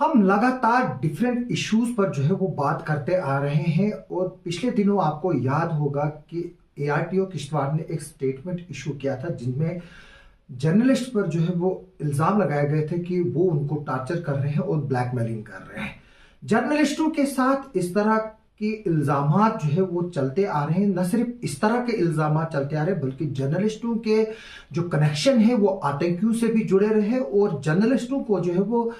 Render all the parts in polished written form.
हम लगातार different issues पर जो है वो बात करते आ रहे हैं और पिछले दिनों आपको याद होगा कि एआरटीओ किश्तवाड़ ने एक स्टेटमेंट इशू किया था जिनमें जर्नलिस्ट पर जो है वो इल्ज़ाम लगाए गए थे कि वो उनको टार्चर कर रहे हैं और ब्लैकमेलिंग कर रहे हैं। जर्नलिस्टों के साथ इस तरह के इल्ज़ामात जो है वो चलते आ रहे हैं। न सिर्फ इस तरह के इल्ज़ामात चलते आ रहे हैं बल्कि जर्नलिस्टों के जो कनेक्शन है वो आतंकियों से भी जुड़े रहे और जर्नलिस्टों को जो है वो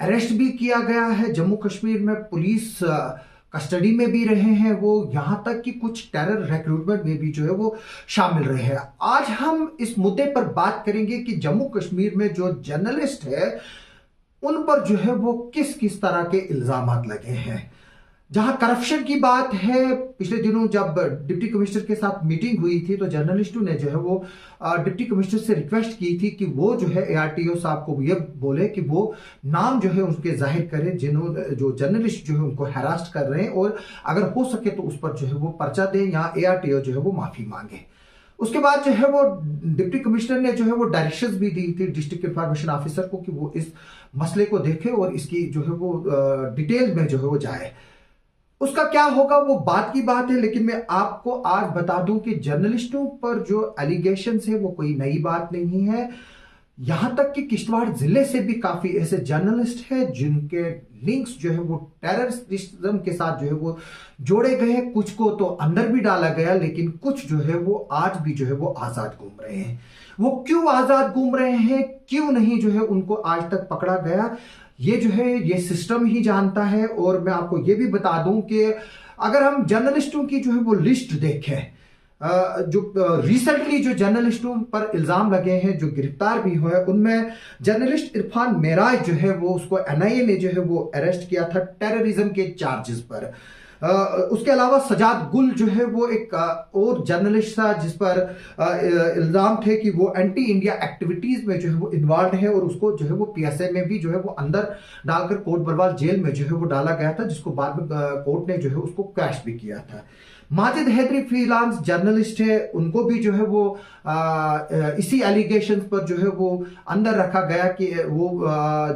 अरेस्ट भी किया गया है। जम्मू कश्मीर में पुलिस कस्टडी में भी रहे हैं वो, यहां तक कि कुछ टेरर रिक्रूटमेंट में भी जो है वो शामिल रहे हैं। आज हम इस मुद्दे पर बात करेंगे कि जम्मू कश्मीर में जो जर्नलिस्ट है उन पर जो है वो किस किस तरह के इल्जामात लगे हैं। जहां करप्शन की बात है, पिछले दिनों जब डिप्टी कमिश्नर के साथ मीटिंग हुई थी तो जर्नलिस्टों ने जो है वो डिप्टी कमिश्नर से रिक्वेस्ट की थी कि वो जो है एआरटीओ साहब को ये बोले कि वो नाम जो है उनके जाहिर करें जिन्होंने जो जर्नलिस्ट जो है उनको हैरास्ट कर रहे हैं और अगर हो सके तो उस पर जो है वो पर्चा दें या एआरटीओ जो है वो माफी मांगे। उसके बाद जो है वो डिप्टी कमिश्नर ने जो है वो डायरेक्शंस भी दी थी डिस्ट्रिक्ट इंफॉर्मेशन ऑफिसर को कि वो इस मसले को देखे और इसकी जो है वो डिटेल में जो है वो जाए। उसका क्या होगा वो बात की बात है, लेकिन मैं आपको आज बता दूं कि जर्नलिस्टों पर जो एलिगेशंस है वो कोई नई बात नहीं है। यहां तक कि किश्तवाड़ जिले से भी काफी ऐसे जर्नलिस्ट हैं जिनके लिंक्स जो है वो टेररिज्म के साथ जो है वो जोड़े गए हैं। कुछ को तो अंदर भी डाला गया, लेकिन कुछ जो है वो आज भी जो है वो आजाद घूम रहे हैं। वो क्यों आजाद घूम रहे हैं, क्यों नहीं जो है उनको आज तक पकड़ा गया, ये जो है ये सिस्टम ही जानता है। और मैं आपको ये भी बता दूं कि अगर हम जर्नलिस्टों की जो है वो लिस्ट देखें, जो रिसेंटली जो जर्नलिस्टों पर इल्जाम लगे हैं, जो गिरफ्तार भी हुए, उनमें जर्नलिस्ट इरफान मेराज जो है वो उसको एनआईए ने जो है वो अरेस्ट किया था टेररिज्म के चार्जेस पर। उसके अलावा सजाद गुल जो है वो एक और जर्नलिस्ट था जिस पर इल्जाम थे कि वो एंटी इंडिया एक्टिविटीज में जो है वो इन्वॉल्व है और उसको जो है वो पीएसए में भी जो है वो अंदर डालकर कोट बरवाल जेल में जो है वो डाला गया था, जिसको बाद में कोर्ट ने जो है उसको क्रैश भी किया था। माजिद हैदरी फ्रीलांस जर्नलिस्ट है, उनको भी जो है वो इसी एलिगेशंस पर जो है वो अंदर रखा गया कि वो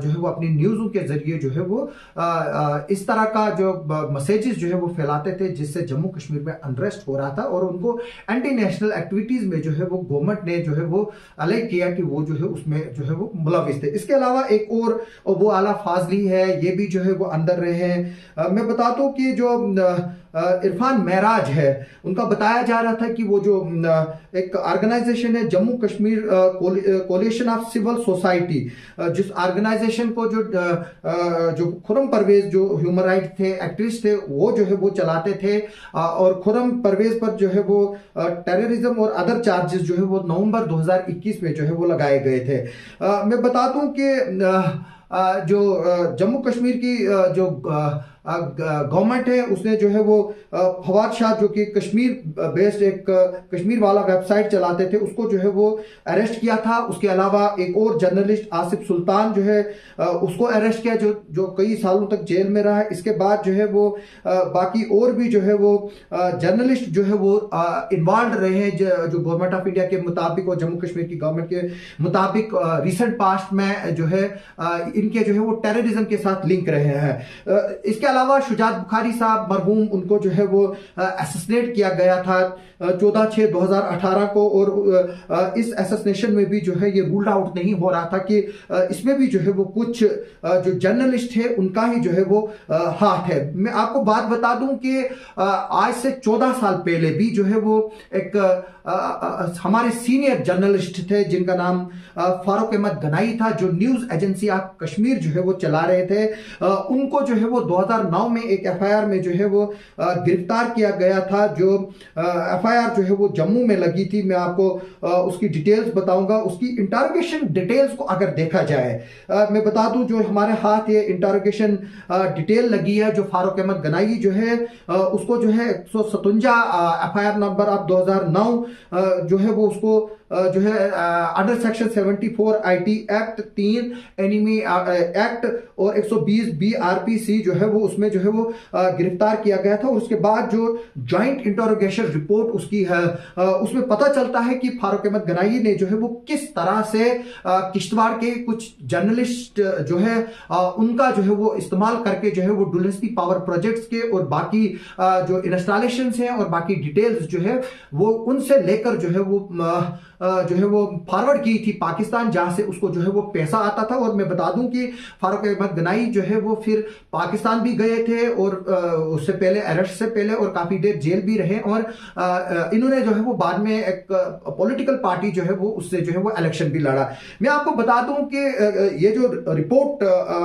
जो है वो अपनी न्यूज़ों के जरिए जो है वो इस तरह का जो मैसेजेस जो है वो फैलाते थे जिससे जम्मू कश्मीर में अनरेस्ट हो रहा था और उनको एंटी नेशनल एक्टिविटीज में जो है वो गवर्नमेंट ने जो है वो अलग किया कि वो जो है उसमें जो है वो मुलविस थे। इसके अलावा एक और वो आला फाजली है, ये भी जो है वो अंदर रहे हैं। मैं बताता हूँ कि जो इरफान मेराज है उनका बताया जा रहा था कि वो जो एक ऑर्गेनाइजेशन है Jammu Kashmir coalition of civil society, जिस ऑर्गेनाइजेशन को जो खुर्रम परवेज जो ह्यूमन राइट थे एक्टिविस्ट थे वो जो है वो चलाते थे और खुर्रम परवेज पर जो है वो टेररिज्म और अदर चार्जेस जो है वो नवंबर 2021 में जो है वो लगाए गए थे। मैं बता दूं कि जो जम्मू कश्मीर की जो गवर्नमेंट है उसने जो है वो फवाद शाह जो कि कश्मीर बेस्ड एक कश्मीर वाला वेबसाइट चलाते थे उसको जो है वो अरेस्ट किया था। उसके अलावा एक और जर्नलिस्ट आसिफ सुल्तान जो है उसको अरेस्ट किया जो कई सालों तक जेल में रहा है। इसके बाद जो है वो बाकी और भी जो है वो जर्नलिस्ट जो है वो इन्वॉल्व रहे हैं जो गवर्नमेंट ऑफ इंडिया के मुताबिक और जम्मू कश्मीर की गवर्नमेंट के मुताबिक रिसेंट पास्ट में जो है इनके जो है वो टेररिज्म के साथ लिंक रहे हैं। इसके अलावा शुजात बुखारी साहब मरहूम, उनको जो है वो असैसिनेट किया गया था 14/6/2018 को और इस असैसिनेशन में भी जो है ये रूल्ड आउट नहीं हो रहा था कि इसमें भी जो है वो कुछ जो जर्नलिस्ट है उनका ही जो है वो हाथ है। मैं आपको बात बता दूं कि आज से 14 साल पहले भी जो है वो एक हमारे सीनियर जर्नलिस्ट थे जिनका नाम फारूक अहमद गनाई था, जो न्यूज एजेंसी ऑफ कश्मीर जो है वो चला रहे थे। उनको जो है वो 2009 में एक एफआईआर में जो है वो गिरफ्तार किया गया था। जो एफआईआर जो है वो जम्मू में लगी थी, मैं आपको उसकी डिटेल्स बताऊंगा। उसकी इंटरोगेशन डिटेल्स को अगर देखा जाए, मैं बता दूं जो हमारे हाथ ये इंटरोगेशन डिटेल लगी है, जो फारूक अहमद गनाई जो है उसको जो है 157 एफआईआर नंबर ऑफ 2009 जो है वो उसको जो है under section 74 IT act, 3 enemy act और 120 BRPC जो है वो उसमें जो है वो गिरफ्तार किया गया था। और उसके बाद जो ज्वाइंट इंटरोगेशन रिपोर्ट उसकी है उसमें पता चलता है कि फारूक अहमद गनाई ने जो है वो किस तरह से किश्तवाड़ के कुछ जर्नलिस्ट जो है उनका जो है वो इस्तेमाल करके जो है वो डुलेस्टी पावर प्रोजेक्ट्स के और बाकी जो इंस्टॉलेशन हैं और बाकी डिटेल्स जो है वो उनसे लेकर जो है वो फॉरवर्ड की थी पाकिस्तान, जहां से उसको जो है वो पैसा आता था। और मैं बता दूं कि फारूक अहमद गनाई जो है वो फिर पाकिस्तान भी गए थे और उससे पहले, अरेस्ट से पहले, और काफी देर जेल भी रहे। और इन्होंने जो है वो बाद में एक पॉलिटिकल पार्टी जो है वो उससे जो है वो इलेक्शन भी लड़ा। मैं आपको बता दूं कि ये जो रिपोर्ट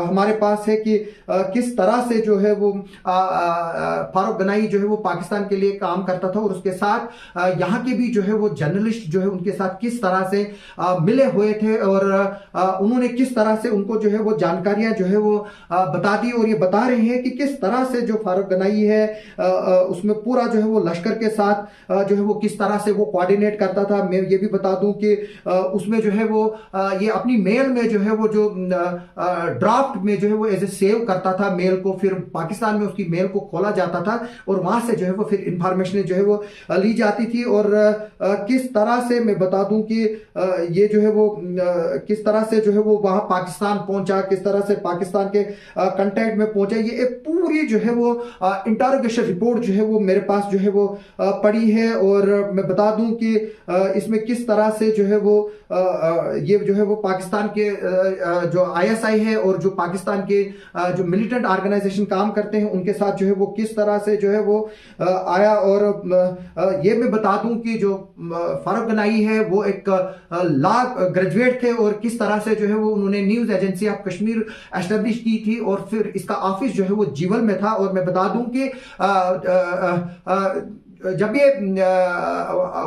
हमारे पास है कि किस तरह से जो है वो फारूक गनाई जो है वो पाकिस्तान के लिए काम करता था और उसके साथ यहाँ के भी जो है वो जर्नलिस्ट जो है उनके साथ किस तरह से मिले हुए थे और उन्होंने किस तरह से उनको जो है वो जानकारियां जो है वो बता दी। और ये बता रहे हैं कि किस तरह से जो फारूक गनाई है उसमें पूरा जो है वो लश्कर के साथ जो है वो किस तरह से वो कोऑर्डिनेट करता था। मैं ये भी बता दूं कि उसमें जो है वो ये अपनी मेल में जो है वो जो ड्राफ्ट में जो है वो एज ए सेव करता था मेल को, फिर पाकिस्तान में उसकी मेल को खोला जाता था और वहां से जो है वो फिर इंफॉर्मेशन जो है वो ली जाती थी। और किस तरह से मैं बता दूं कि ये जो है वो किस तरह से जो है वो वहां पाकिस्तान पहुंचा, किस तरह से पाकिस्तान के कांटेक्ट में पहुंचा, ये एक पूरी जो है वो इंटरोगेशन रिपोर्ट जो है वो मेरे पास जो है वो पड़ी है। और मैं बता दूं कि इसमें किस तरह से जो है वो ये जो है वो पाकिस्तान के जो ISI है और जो पाकिस्तान के जो मिलिटेंट ऑर्गेनाइजेशन काम करते हैं उनके साथ जो है वो किस तरह से जो है वो आया। और ये मैं बता दूं कि जो फारूक गनाई है वो एक लॉ ग्रेजुएट थे और किस तरह से जो है वो उन्होंने news agency of Kashmir establish की थी और फिर इसका ऑफिस जो है वो जीवल में था। और मैं बता दूं कि जब ये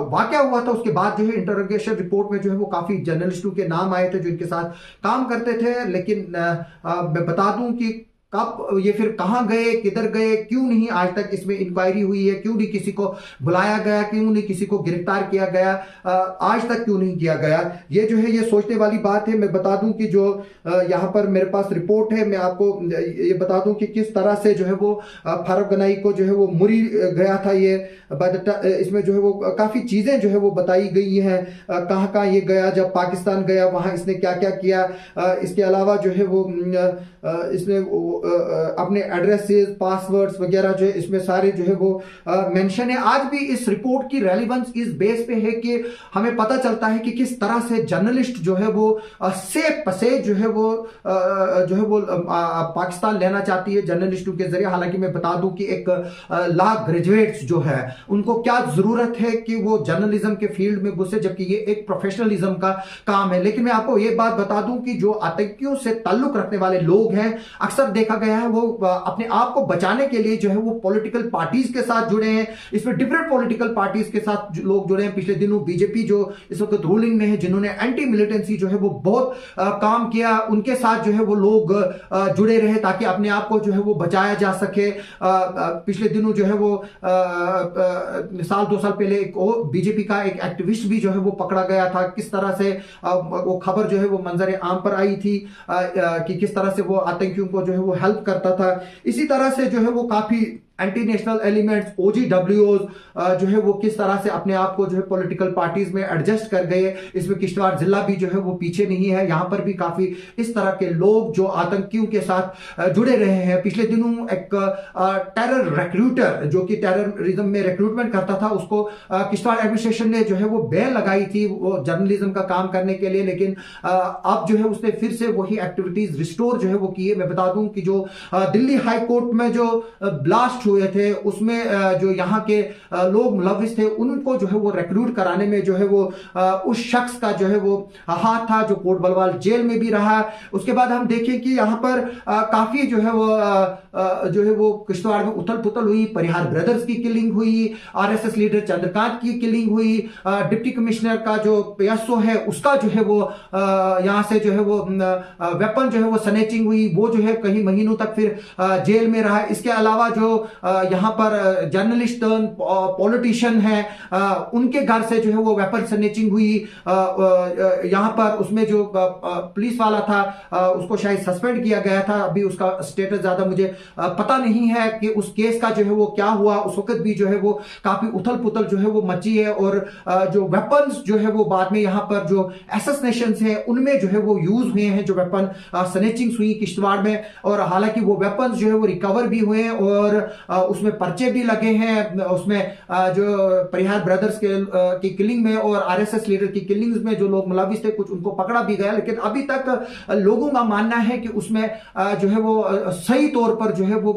वाकया हुआ था उसके बाद जो है इंटरोगेशन रिपोर्ट में जो है वो काफी जर्नलिस्टों के नाम आए थे जो इनके साथ काम करते थे। लेकिन मैं बता दूं कि कब ये फिर कहां गए, किधर गए, क्यों नहीं आज तक इसमें इंक्वायरी हुई है, क्यों नहीं किसी को बुलाया गया, क्यों नहीं किसी को गिरफ्तार किया गया, आज तक क्यों नहीं किया गया, ये जो है ये सोचने वाली बात है। मैं बता दूं कि जो यहाँ पर मेरे पास रिपोर्ट है, मैं आपको ये बता दूं कि किस तरह से जो है वो फारूक गनाई को जो है वो मुरी गया था। ये इसमें जो है वो काफी चीजें जो है वो बताई गई हैं, कहाँ कहाँ ये गया, जब पाकिस्तान गया वहां इसने क्या क्या किया। इसके अलावा जो है वो इसने अपने एड्रेसेस, पासवर्ड्स वगैरह जो है इसमें सारे जो है वो मेंशन है। आज भी इस रिपोर्ट की रेलेवेंस इस बेस पे है कि हमें पता चलता है कि किस तरह से जर्नलिस्ट जो है वो सेफ पसे जो है वो पाकिस्तान लेना चाहती है जर्नलिस्टों के जरिए। हालांकि मैं बता दूं कि एक लॉ ग्रेजुएट्स जो है उनको क्या जरूरत है कि वो जर्नलिज्म के फील्ड में घुसे, जबकि ये एक प्रोफेशनलिज्म का काम है। लेकिन मैं आपको ये बात बता दूं कि जो आतंकियों से ताल्लुक रखने वाले लोग हैं, अक्सर देखा गया है वो अपने आप को बचाने के लिए जो है वो पॉलिटिकल पार्टीज के साथ जुड़े हैं। इसमें डिफरेंट पॉलिटिकल पार्टीज के साथ लोग जुड़े हैं। पिछले दिनों बीजेपी जो इस वक्त रूलिंग में है, जिन्होंने एंटी मिलिटेंसी जो है वो बहुत काम किया, उनके साथ जो है वो लोग जुड़े रहे ताकि अपने आप को जो है वो बचाया जा सके। पिछले दिनों जो है वो साल 2 साल पहले एक बीजेपी का एक एक्टिविस्ट भी जो है वो पकड़ा गया था। किस तरह से वो खबर जो है वो मंजर आम पर आई थी कि किस तरह से वो आतंकियों को जो है वो हेल्प करता था। इसी तरह से जो है वो काफी एंटी नेशनल एलिमेंट्स, OGWs जो है वो किस तरह से अपने आप को जो है पॉलिटिकल पार्टीज में एडजस्ट कर गए। इसमें किश्तवाड़ जिला भी जो है वो पीछे नहीं है। यहां पर भी काफी इस तरह के लोग जो आतंकियों के साथ जुड़े रहे हैं। पिछले दिनों एक टेरर रिक्रूटर जो कि टेररिज्म में रिक्रूटमेंट करता था, उसको किश्तवाड़ एडमिनिस्ट्रेशन ने जो है वो बैन लगाई थी वो जर्नलिज्म का काम करने के लिए। लेकिन अब जो है उसने फिर से वही एक्टिविटीज रिस्टोर जो है वो किए। मैं बता दूं कि जो दिल्ली हाई कोर्ट में जो ब्लास्ट हुए थे उसमें जो यहाँ के लोग मुलविस थे उनको जो है वो रिक्रूट कराने में जो है वो उस शख्स का जो है वो हाथ था, जो कोट बलवाल जेल में भी रहा। उसके बाद हम देखें कि यहाँ पर काफी जो है वो किश्तवाड़ में उथल पुथल हुई। परिहार ब्रदर्स की किलिंग हुई, RSS लीडर चंद्रकांत की किलिंग हुई, डिप्टी कमिश्नर का जो PSO है उसका जो है वो यहाँ से जो है वो वेपन जो है वो स्नैचिंग हुई, वो जो है कई महीनों तक फिर जेल में रहा। इसके अलावा जो यहाँ पर जर्नलिस्ट पॉलिटिशियन है, उनके घर से जो है वो वेपन स्नेचिंग हुई। यहाँ पर उसमें जो पुलिस वाला था उसको शायद सस्पेंड किया गया था, अभी उसका स्टेटस ज्यादा मुझे पता नहीं है कि उस केस का जो है वो क्या हुआ। उस वक्त भी जो है वो काफी उथल पुथल जो है वो मची है, और जो वेपन्स जो है वो बाद में यहाँ पर जो असैसिनेशंस है उनमें जो है वो यूज हुए हैं, जो वेपन स्नेचिंग्स हुई किश्तवाड़ में। और हालांकि वो वेपन्स जो है वो रिकवर भी हुए हैं और उसमें पर्चे भी लगे हैं, उसमें जो परिहार ब्रदर्स की किलिंग में और आरएसएस लीडर की किलिंग्स में जो लोग मुलविस थे कुछ उनको पकड़ा भी गया, लेकिन अभी तक लोगों का मानना है कि उसमें जो है वो सही तौर पर जो है वो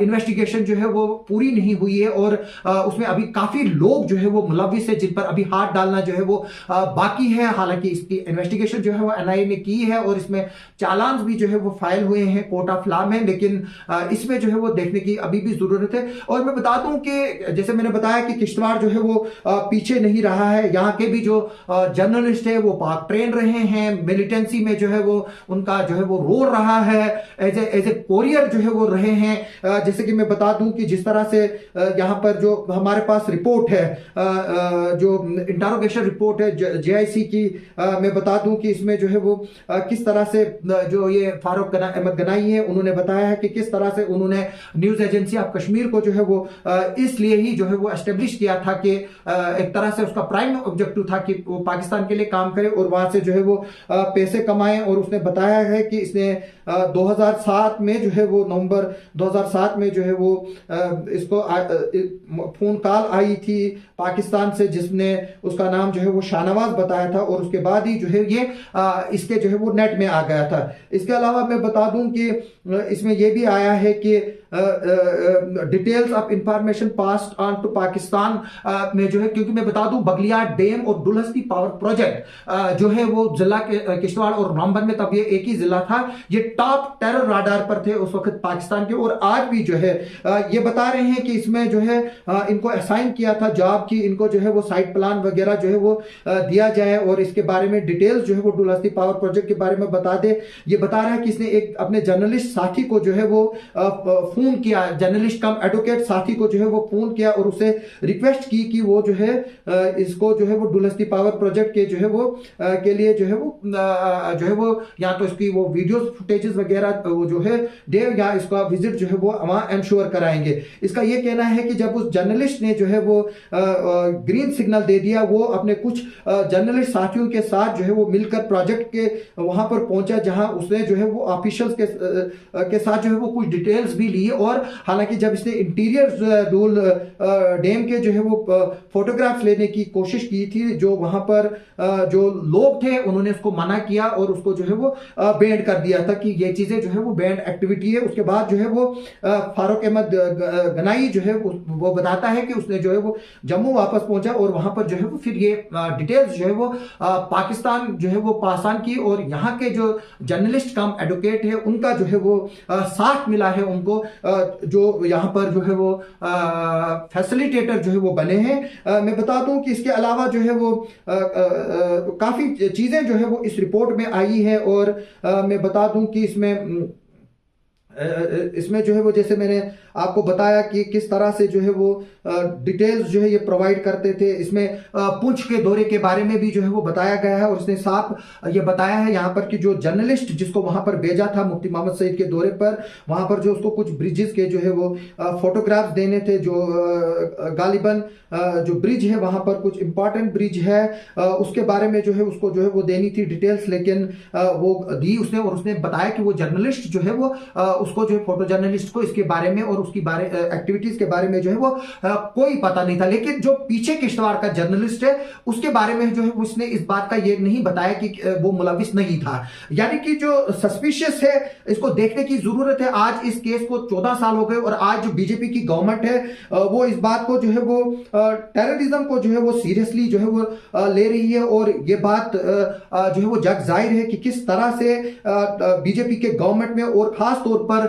इन्वेस्टिगेशन जो है वो पूरी नहीं हुई है, और उसमें अभी काफी लोग जो है वो मुलविस है जिन पर अभी हाथ डालना जो है वो बाकी है। हालांकि इसकी इन्वेस्टिगेशन जो है वो एनआईए ने की है और इसमें चालान भी जो है वो फाइल हुए हैं कोर्ट ऑफ लॉ में, लेकिन इसमें जो है वो देखने की अभी भी जरूरत है। और मैं बता दूं कि जैसे मैंने बताया कि किश्तवाड़ जो है वो पीछे नहीं रहा है, यहाँ के भी जो जर्नलिस्ट है वो पाक ट्रेन रहे हैं, मिलिटेंसी में जो है वो उनका जो है वो रोल रहा है, एज ए कोरियर जो है वो रहे हैं। जैसे कि मैं बता दूं कि जिस तरह से यहाँ पर जो हमारे पास रिपोर्ट है, जो इंटरोगेशन रिपोर्ट है जेआईसी की, मैं बता दूं कि इसमें जो है वो किस तरह से जो ये फारूक अहमद गनाई है उन्होंने बताया है कि किस तरह से उन्होंने न्यूज एजेंसी ऑफ कश्मीर को जो है वो इसलिए ही जो है वो एस्टेब्लिश किया था कि एक तरह से उसका प्राइम ऑब्जेक्टिव था कि वो पाकिस्तान के लिए काम करे और वहां से जो है वो पैसे कमाए। और उसने बताया है कि इसने 2007 में जो है वो नवंबर 2007 में जो है वो इसको फोन कॉल आई थी पाकिस्तान से जिसने उसका नाम जो है वो शाहनवाज बताया था, और उसके बाद ही जो है ये इसके जो है वो नेट में आ गया था। इसके अलावा मैं बता दूं कि इसमें यह भी आया है कि details of information passed on to Pakistan में जो है, क्योंकि मैं बता दूं बगलियार डैम और दुलहस्ती पावर प्रोजेक्ट जो है वो जिला के किश्तवाड़ और रामबन में तब ये एक ही जिला था, ये टॉप टेरर राडार पर थे उस वक्त पाकिस्तान के। और आज भी जो है ये बता रहे हैं कि इसमें जो है इनको असाइन किया था जॉब की, इनको जो है वो साइट प्लान वगैरह जो है वो दिया जाए और इसके बारे में डिटेल्स जो है वो दुलहस्ती पावर प्रोजेक्ट के बारे में बता दे। ये बता रहा है कि इसने एक अपने जर्नलिस्ट साथी को जो है वो फोन किया, जर्नलिस्ट कम एडवोकेट साथी को जो है वो फोन किया और उसे रिक्वेस्ट की कि वो जो है इसको जो है वो दुलहस्ती पावर प्रोजेक्ट के जो है वो के लिए जो है वो या तो इसकी वो वीडियो फुटेजेस वगैरह वो जो है दे या इसका विजिट जो है वो वहां इंश्योर कराएंगे। इसका ये कहना है कि जब उस जर्नलिस्ट ने जो है वो ग्रीन सिग्नल दे दिया, वो अपने कुछ जर्नलिस्ट साथियों के साथ जो है वो मिलकर प्रोजेक्ट के वहां पर पहुंचा जहां उसने जो है वो ऑफिशियल्स के साथ जो है वो कुछ डिटेल्स भी लिए। और हालांकि जब इसने इंटीरियर डूल डैम के जो है वो फोटोग्राफ्स लेने की कोशिश की थी, जो वहां पर जो लोग थे उन्होंने उसको मना किया और उसको जो है वो बैंड कर दिया था कि ये चीजें जो है वो बैंड एक्टिविटी है। उसके बाद जो है वो फारूक अहमद गनाई जो है वो बताता है कि उसने जो है वो जम्मू वापस पहुंचा और वहां पर जो है वो फिर ये डिटेल्स जो है वो पाकिस्तान जो है वो पास ऑन की, और यहाँ के जो जर्नलिस्ट कम एडवोकेट है उनका जो है वो साथ मिला है उनको, जो यहाँ पर जो है वो फैसिलिटेटर जो है वो बने हैं। मैं बता दूं कि इसके अलावा जो है वो काफी चीजें जो है वो इस रिपोर्ट में आई है, और मैं बता दूं कि इसमें जो है वो जैसे मैंने आपको बताया कि किस तरह से जो है वो डिटेल्स जो है ये प्रोवाइड करते थे। इसमें पुंछ के दौरे के बारे में भी जो है वो बताया गया है, और इसने साफ ये बताया है यहाँ पर कि जो जर्नलिस्ट जिसको वहां पर भेजा था मुफ्ती मोहम्मद सईद के दौरे पर, वहां पर जो उसको कुछ ब्रिजेस के जो है वो फोटोग्राफ्स देने थे, जो गालिबन जो ब्रिज है वहां पर कुछ इंपॉर्टेंट ब्रिज है उसके बारे में जो है उसको जो है वो देनी थी डिटेल्स, लेकिन वो दी उसने। और उसने बताया कि वो जर्नलिस्ट जो है वो उसको जो है फोटो जर्नलिस्ट को इसके बारे में और उसकी एक्टिविटीज के बारे में जो है वो कोई पता नहीं था, लेकिन जो पीछे किश्तवाड़ का जर्नलिस्ट है उसके बारे में जो है उसने इस बात का ये नहीं बताया कि वो मुलविस नहीं था। यानी कि जो सस्पिशियस है इसको देखने की जरूरत है। आज इस केस को 14 साल हो गए और आज जो बीजेपी की गवर्नमेंट है वो इस बात को जो है वो टेररिज्म को जो है वो सीरियसली जो है वो ले रही है, और ये बात जो है वो जग जाहिर है कि किस तरह से बीजेपी के गवर्नमेंट में और खास तौर पर पर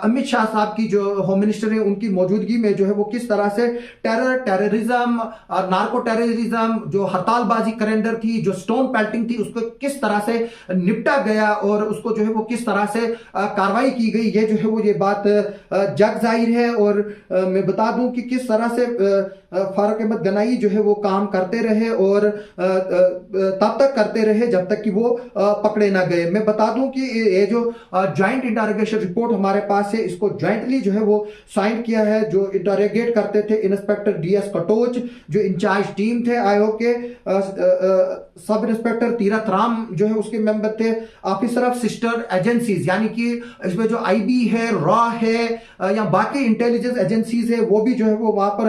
अमित शाह साहब की जो होम मिनिस्टर है उनकी मौजूदगी में जो है वो किस तरह से टेररिज्म और नार्को टेररिज्म, जो हड़तालबाजी करेंडर थी, जो स्टोन पेल्टिंग थी, उसको किस तरह से निपटा गया और उसको जो है वो किस तरह से कार्रवाई की गई, ये जो है वो ये बात जग जाहिर है। और मैं बता दूं कि किस तरह से फारूक अहमद गनाई जो है वो काम करते रहे और तब तक करते रहे जब तक कि वो पकड़े ना गए। मैं बता दूं कि ये जो ज्वाइंट इंटरोगेशन रिपोर्ट हमारे पास है, इसको ज्वाइंटली जो है वो साइन किया है। जो इंटरोगेट करते थे इंस्पेक्टर डीएस कटोच, जो इंचार्ज टीम थे आयोग के, सब इंस्पेक्टर तीरथ राम जो है उसके मेंबर थे, ऑफिसर ऑफ सिस्टर एजेंसीज, यानी कि इसमें जो आईबी है, रॉ है या बाकी इंटेलिजेंस एजेंसीज है, वो भी जो है वो वहां पर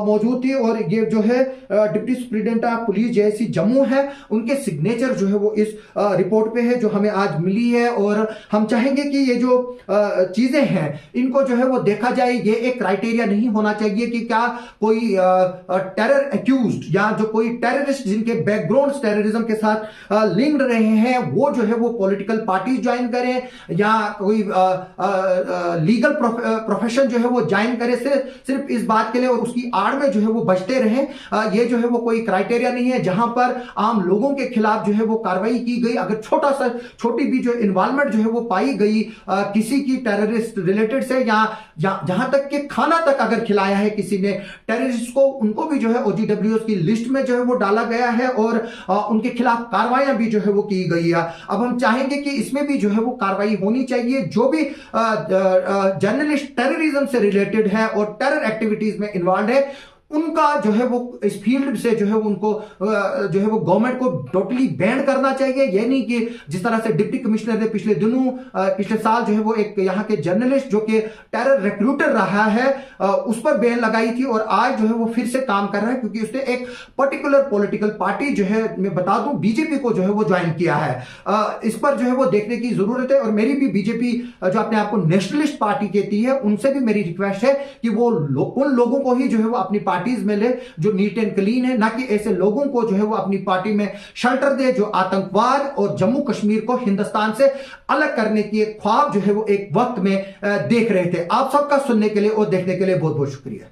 मौजूद थी। और ये जो है डिप्टी सुप्रीडेंट ऑफ पुलिस जैसी जम्मू है, उनके सिग्नेचर जो है वो इस रिपोर्ट पे है जो हमें आज मिली है। और हम चाहेंगे कि ये जो चीजें हैं इनको जो है वो देखा जाए। ये एक क्राइटेरिया नहीं होना चाहिए कि क्या कोई टेरर एक्यूज्ड या जो कोई टेररिस्ट जिनके बैकग्राउंड टेररिज्म के साथ लिंक्ड रहे हैं वो जो है वो पॉलिटिकल पार्टीज ज्वाइन करें या कोई लीगल प्रोफेशन जो है वो ज्वाइन करे सिर्फ इस बात के लिए और उसकी आड़ में जो है वो बचते रहें। ये जो है वो कोई क्राइटेरिया नहीं है जहां पर आम लोगों के खिलाफ जो है वो कार्रवाई की गई। अगर छोटी भी जो इन्वॉल्वमेंट जो है वो पाई गई किसी की टेररिस्ट रिलेटेड से, या जहां तक कि खाना तक अगर खिलाया है किसी ने टेररिस्ट को, उनको भी जो है ओजीडब्ल्यूएस की लिस्ट में जो है वो डाला गया है और उनके खिलाफ कार्रवाइयां भी जो है वो की गई है। अब हम चाहेंगे कि इसमें भी जो है वो कार्रवाई होनी चाहिए। जो भी जर्नलिस्ट टेररिज्म से रिलेटेड है और टेरर एक्टिविटीज में इन्वॉल्व है, उनका जो है वो इस फील्ड से जो है उनको जो है वो गवर्नमेंट को टोटली बैन करना चाहिए। ये नहीं कि जिस तरह से डिप्टी कमिश्नर ने पिछले दिनों पिछले साल जो है वो एक यहाँ के जर्नलिस्ट जो कि टेरर रिक्रूटर रहा है उस पर बैन लगाई थी और आज जो है वो फिर से काम कर रहा है क्योंकि उसने एक पर्टिकुलर पॉलिटिकल पार्टी जो है, मैं बता दूं, बीजेपी को जो है वो ज्वाइन किया है। इस पर जो है वो देखने की जरूरत है। और मेरी भी बीजेपी जो अपने आप को नेशनलिस्ट पार्टी कहती है, उनसे भी मेरी रिक्वेस्ट है कि वो उन लोगों को ही जो है वो अपनी पार्टीज में ले जो नीट एंड क्लीन है, ना कि ऐसे लोगों को जो है वो अपनी पार्टी में शेल्टर दे जो आतंकवाद और जम्मू कश्मीर को हिंदुस्तान से अलग करने की एक ख्वाब जो है वो एक वक्त में देख रहे थे। आप सबका सुनने के लिए और देखने के लिए बहुत बहुत शुक्रिया।